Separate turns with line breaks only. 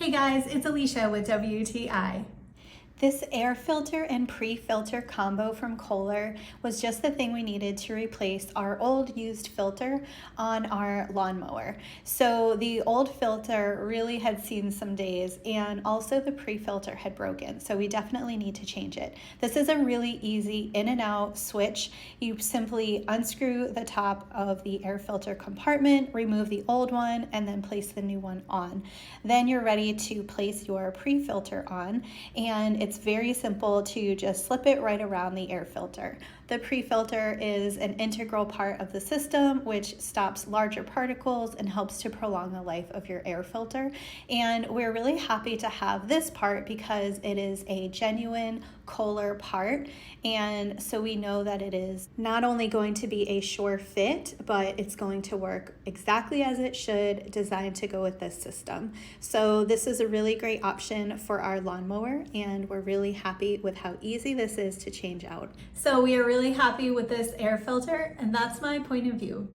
Hey guys, it's Alicia with WTI. This air filter and pre-filter combo from Kohler was just the thing we needed to replace our old used filter on our lawnmower. So the old filter really had seen some days, and also the pre-filter had broken. So we definitely need to change it. This is a really easy in and out switch. You simply unscrew the top of the air filter compartment, remove the old one, and then place the new one on. Then you're ready to place your pre-filter on, and it's very simple to just slip it right around the air filter. The pre-filter is an integral part of the system which stops larger particles and helps to prolong the life of your air filter. And we're really happy to have this part because it is a genuine KOHLER part, and so we know that it is not only going to be a sure fit, but it's going to work exactly as it should, designed to go with this system. So this is a really great option for our lawnmower, and we're really happy with how easy this is to change out. So we are really happy with this air filter, and that's my point of view.